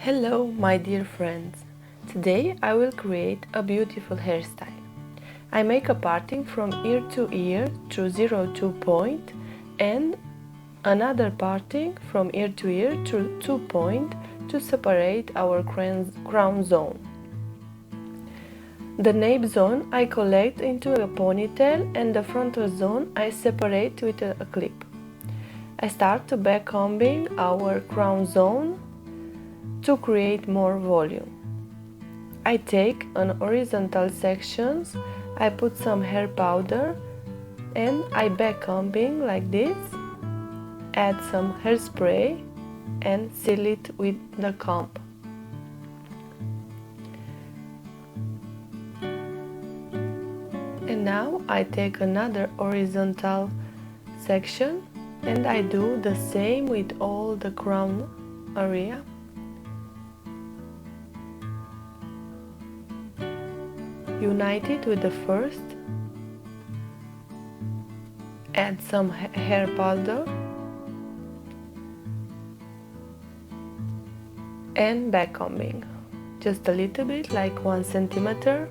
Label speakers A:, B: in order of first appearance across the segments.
A: Hello, my dear friends. Today I will create a beautiful hairstyle. I make a parting from ear to ear through 0 2 point and another parting from ear to ear through 2 point to separate our crown zone. The nape zone I collect into a ponytail and the frontal zone I separate with a clip. I start to back combing our crown zone to create more volume. I take an horizontal sections, I put some hair powder and I back combing like this, add some hairspray and seal it with the comb. And now I take another horizontal section and I do the same with all the crown area. Unite it with the first, add some hair powder and back combing, just a little bit, like 1 centimeter,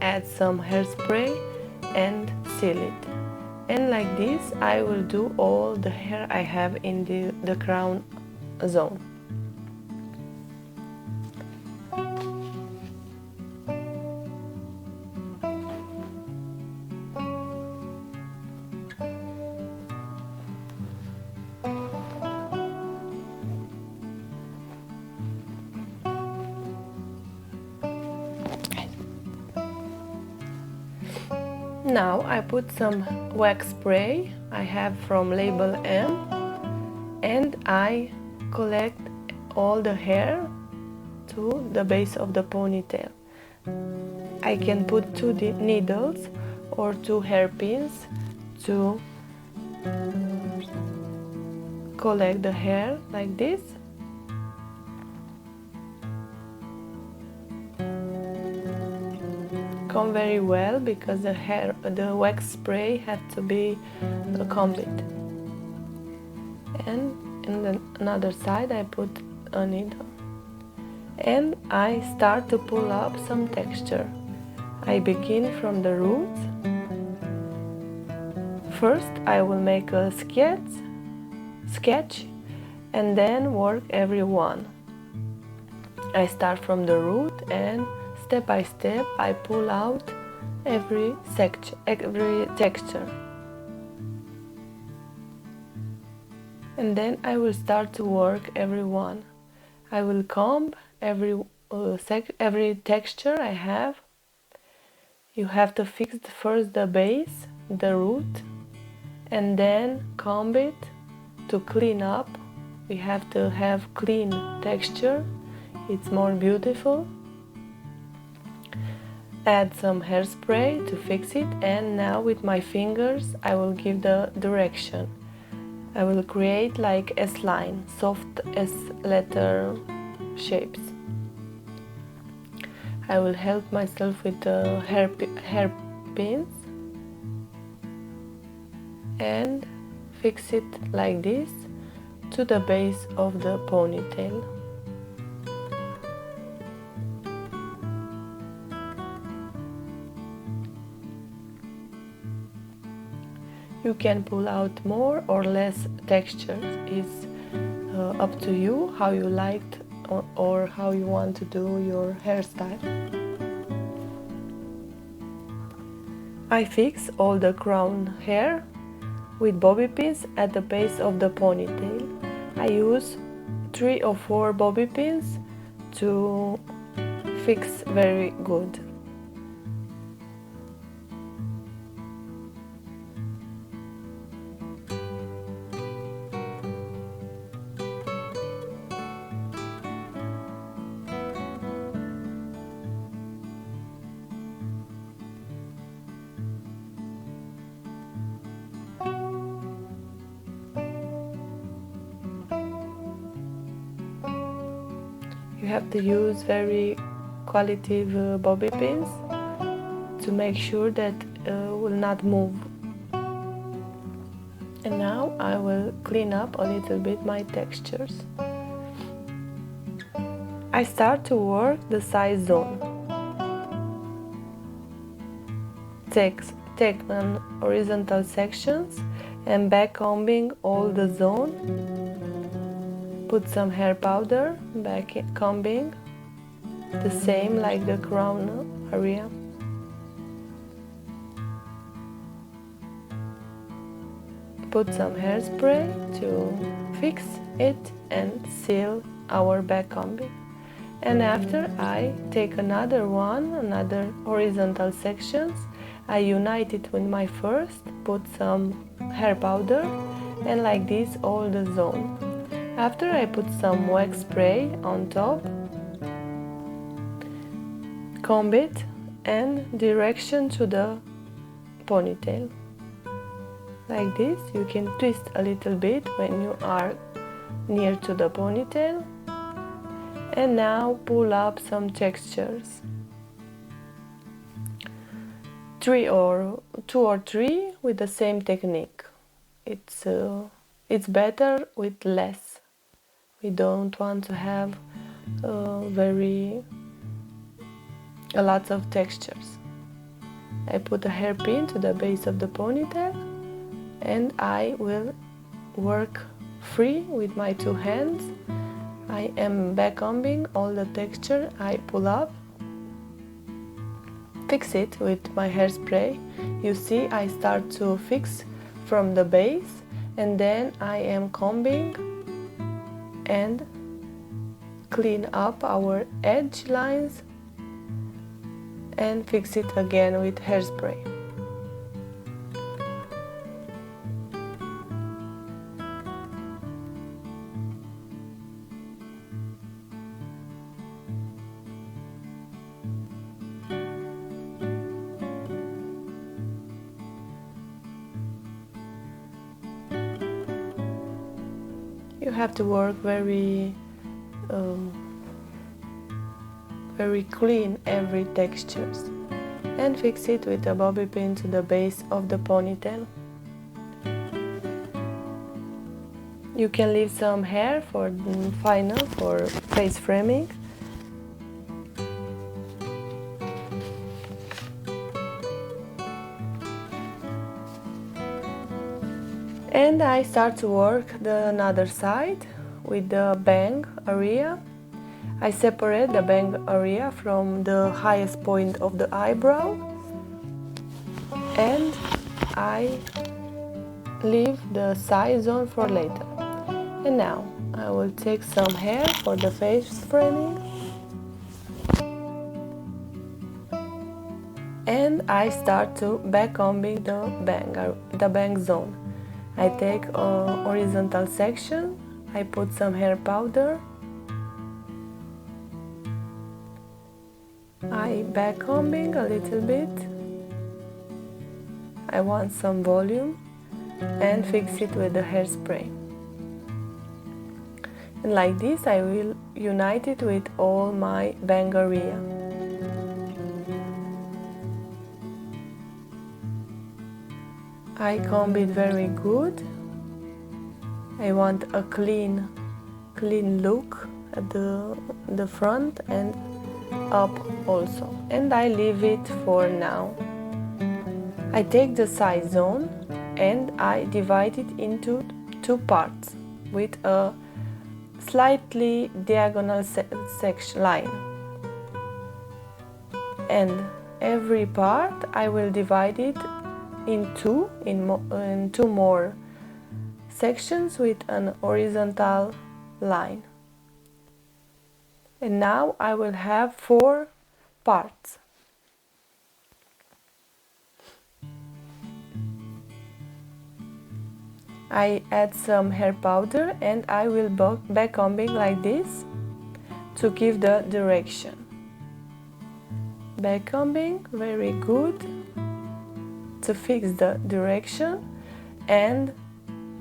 A: add some hairspray and seal it. And like this I will do all the hair I have in the crown zone. Now I put some wax spray I have from label M and I collect all the hair to the base of the ponytail. I can put 2 needles or 2 hairpins to collect the hair like this. Comb very well because the wax spray had to be combed. And in another side I put a needle and I start to pull up some texture. I begin from the roots. First I will make a sketch and then work every one. I start from the root and step by step I pull out every texture. And then I will start to work every one. I will comb every texture I have. You have to fix first the base, the root, and then comb it to clean up. We have to have clean texture. It's more beautiful. Add some hairspray to fix it, and now with my fingers I will give the direction. I will create like S-line, soft S-letter shapes. I will help myself with the hairpins and fix it like this to the base of the ponytail. You can pull out more or less textures. It's up to you how you liked or how you want to do your hairstyle. I fix all the crown hair with bobby pins at the base of the ponytail. I use 3 or 4 bobby pins to fix very good. You have to use very quality bobby pins to make sure that will not move. And now I will clean up a little bit my textures. I start to work the side zone. Take an horizontal sections and back combing all the zone. Put some hair powder, back combing, the same like the crown area. Put some hairspray to fix it and seal our back combing. And after I take another horizontal sections, I unite it with my first, put some hair powder and like this all the zone. After I put some wax spray on top, comb it and direction to the ponytail. Like this, you can twist a little bit when you are near to the ponytail. And now pull up some textures. 2 or 3 with the same technique. It's better with less. We don't want to have a lot of textures. I put a hairpin to the base of the ponytail and I will work free with my 2 hands. I am back combing all the texture I pull up. Fix it with my hairspray. You see, I start to fix from the base and then I am combing and clean up our edge lines and fix it again with hairspray. You have to work very clean every textures and fix it with a bobby pin to the base of the ponytail. You can leave some hair for the final, for face framing. And I start to work the another side with the bang area. I separate the bang area from the highest point of the eyebrow and I leave the side zone for later. And now I will take some hair for the face framing and I start to back combing the bang zone. I take a horizontal section, I put some hair powder, I back combing a little bit, I want some volume and fix it with the hairspray. And like this I will unite it with all my bang area. I comb it very good. I want a clean look at the front and up also. And I leave it for now. I take the side zone and I divide it into 2 parts with a slightly diagonal section line. And every part I will divide it in 2 more sections with an horizontal line. And now I will have 4 parts. I add some hair powder and I will back combing like this to give the direction. Back combing, very good, to fix the direction and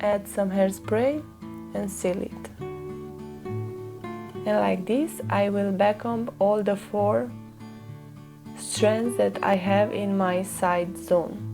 A: add some hairspray and seal it. And like this I will back comb all the 4 strands that I have in my side zone.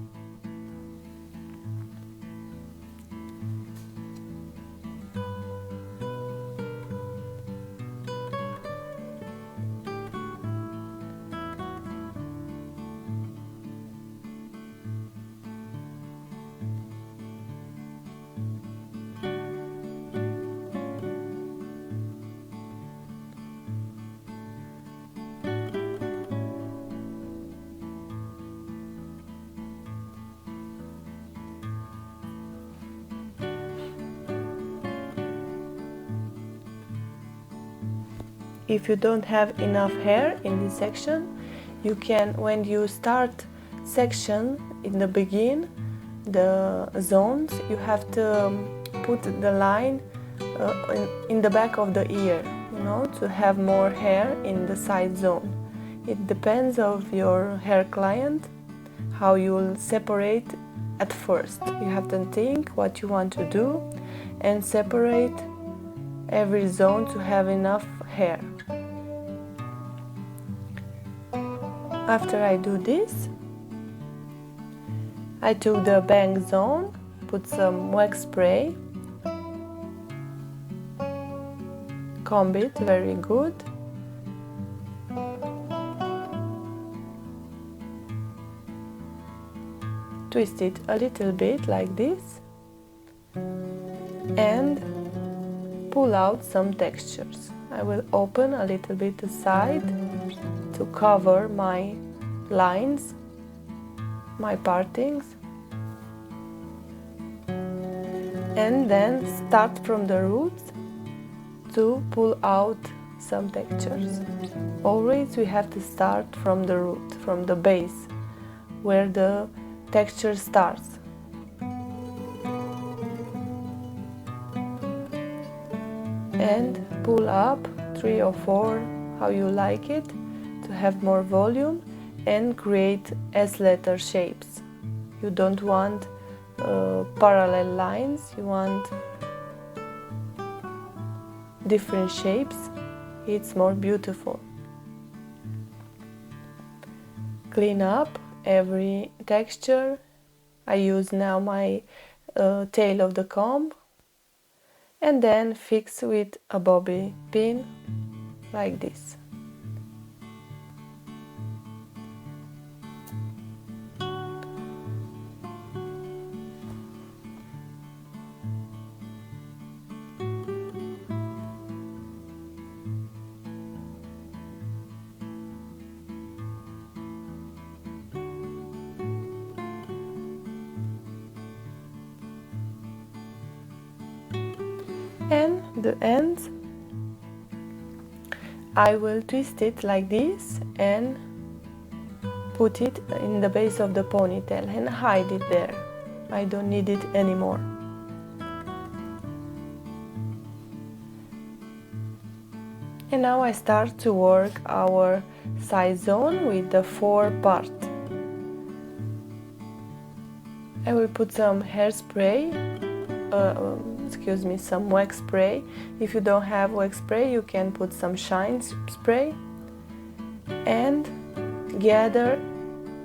A: if you don't have enough hair in this section, you can, when you start section in the begin, the zones, you have to put the line in the back of the ear, you know, to have more hair in the side zone. It depends of your hair client how you will separate at first. You have to think what you want to do and separate every zone to have enough hair. After I do this, I took the bang zone, put some wax spray, comb it very good, twist it a little bit like this, and pull out some textures. I will open a little bit the side to cover my lines, my partings, and then start from the roots to pull out some textures. Always we have to start from the root, from the base, where the texture starts. And pull up 3 or 4, how you like it, to have more volume and create S-letter shapes. You don't want parallel lines, you want different shapes. It's more beautiful. Clean up every texture. I use now my tail of the comb, and then fix with a bobby pin like this. And the ends, I will twist it like this and put it in the base of the ponytail and hide it there. I don't need it anymore. And now I start to work our side zone with the 4 parts. I will put some hairspray, some wax spray. If you don't have wax spray, you can put some shine spray and gather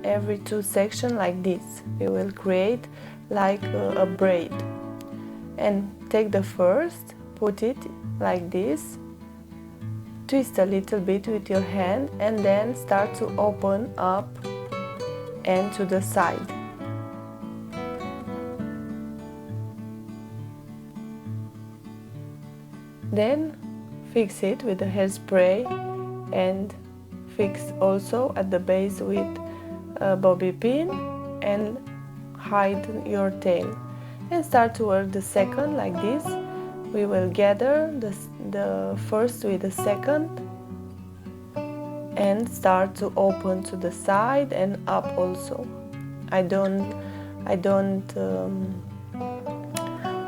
A: every 2 sections like this. We will create like a braid. And take the first, put it like this, twist a little bit with your hand, and then start to open up and to the side. Then fix it with the hairspray and fix also at the base with a bobby pin and hide your tail. And start to work the second like this. We will gather the first with the second and start to open to the side and up also. I don't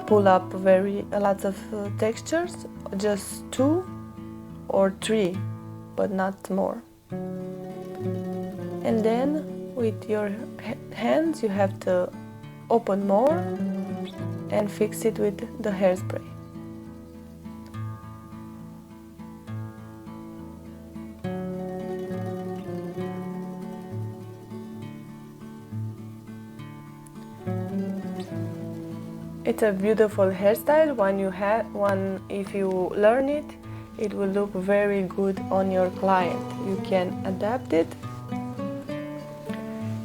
A: pull up a lot of textures, just 2 or 3, but not more. And then with your hands you have to open more and fix it with the hairspray. It's a beautiful hairstyle. If you learn it, it will look very good on your client. You can adapt it.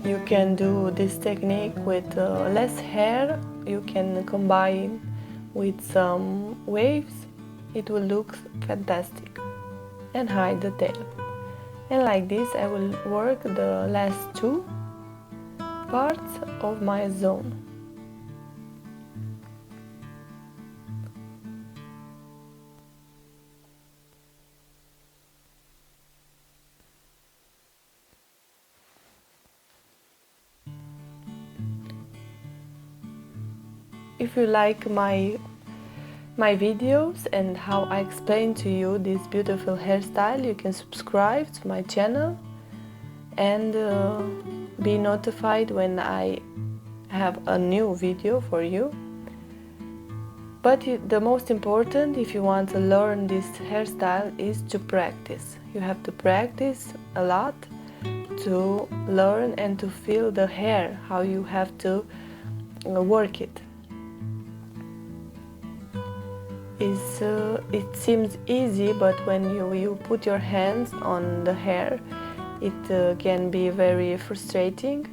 A: You can do this technique with less hair. You can combine with some waves. It will look fantastic. And hide the tail. And like this I will work the last 2 parts of my zone. if you like my videos and how I explain to you this beautiful hairstyle, you can subscribe to my channel and be notified when I have a new video for you. But the most important, if you want to learn this hairstyle, is to practice. You have to practice a lot to learn and to feel the hair, how you have to work it. It seems easy, but when you put your hands on the hair, it can be very frustrating.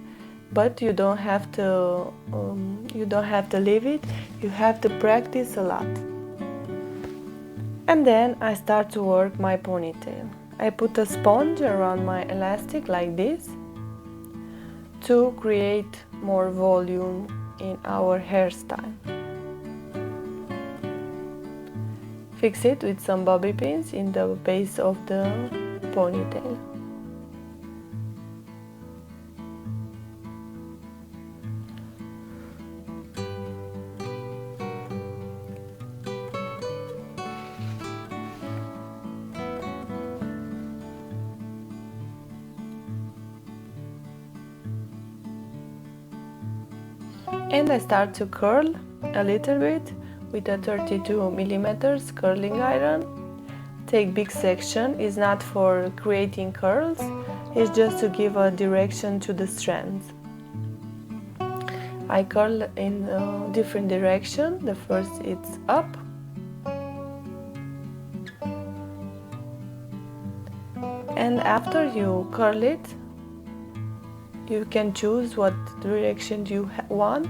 A: But you don't have to leave it. You have to practice a lot. And then I start to work my ponytail. I put a sponge around my elastic like this to create more volume in our hairstyle. Fix it with some bobby pins in the base of the ponytail. And I start to curl a little bit with a 32mm curling iron. Take big section, is not for creating curls, it's just to give a direction to the strands. I curl in a different direction. The first it's up, and after you curl it, you can choose what direction you want.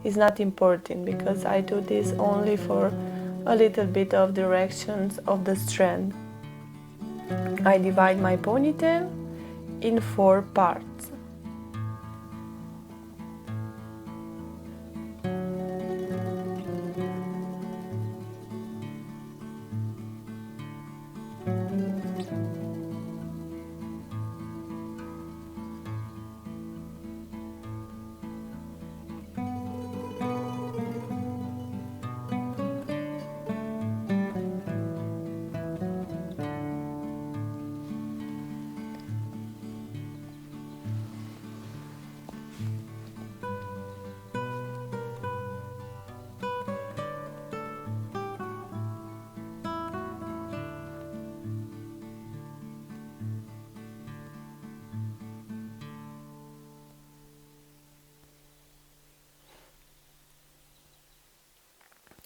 A: It's not important because I do this only for a little bit of directions of the strand. I divide my ponytail in 4 parts.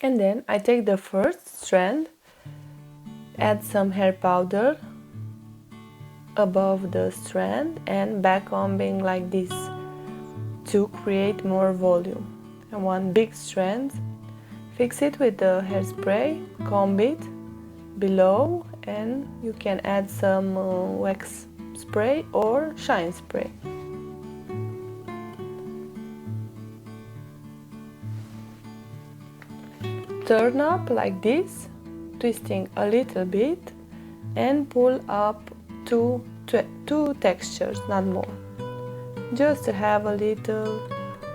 A: And then I take the first strand, add some hair powder above the strand and back combing like this to create more volume. And one big strand, fix it with the hairspray, comb it below, and you can add some wax spray or shine spray. Turn up like this, twisting a little bit, and pull up two textures, not more. Just to have a little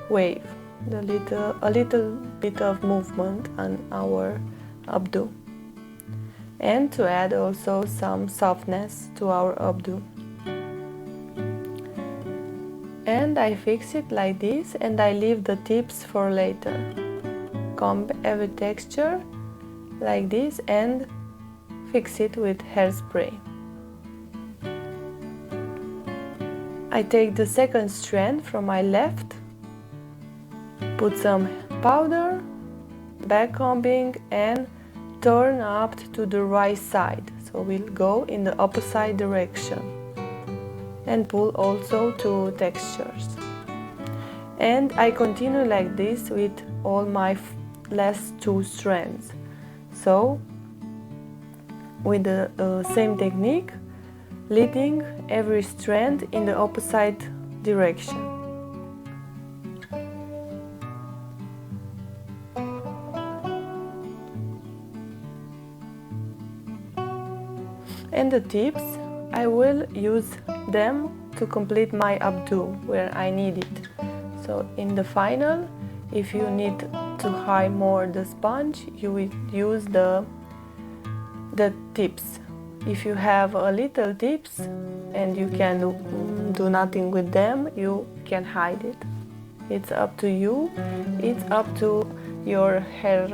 A: wave, a little bit of movement on our updo. And to add also some softness to our updo. And I fix it like this, and I leave the tips for later. Comb every texture like this and fix it with hairspray. I take the second strand from my left, put some powder, back combing, and turn up to the right side, so we'll go in the opposite direction, and pull also 2 textures. And I continue like this with all my last 2 strands. So with the same technique, leading every strand in the opposite direction. And the tips, I will use them to complete my updo where I need it. So in the final, if you need to hide more the sponge, you will use the tips. If you have a little tips and you can do nothing with them, you can hide it. It's up to you. It's up to your hair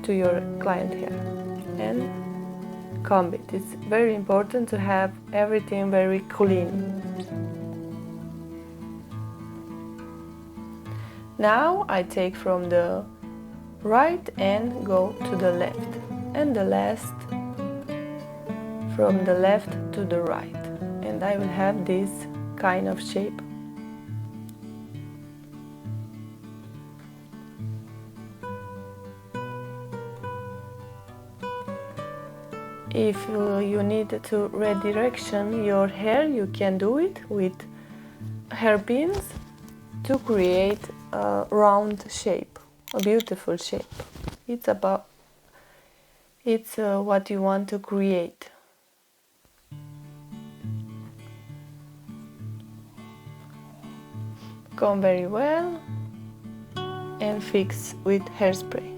A: to your client hair. And comb it. It's very important to have everything very clean. Now I take from the right and go to the left, and the last from the left to the right, and I will have this kind of shape. If you need to redirection your hair, you can do it with hairpins to create a round shape, a beautiful shape. It's what you want to create. Comb very well and fix with hairspray.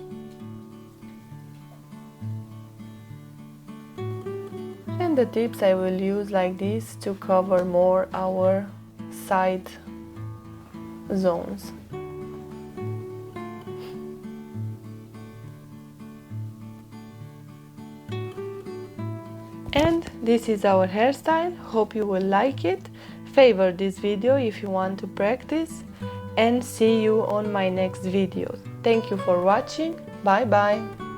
A: And the tips I will use like this to cover more our side zones. And this is our hairstyle. Hope you will like it. Favor this video if you want to practice, and see you on my next videos. Thank you for watching. Bye bye.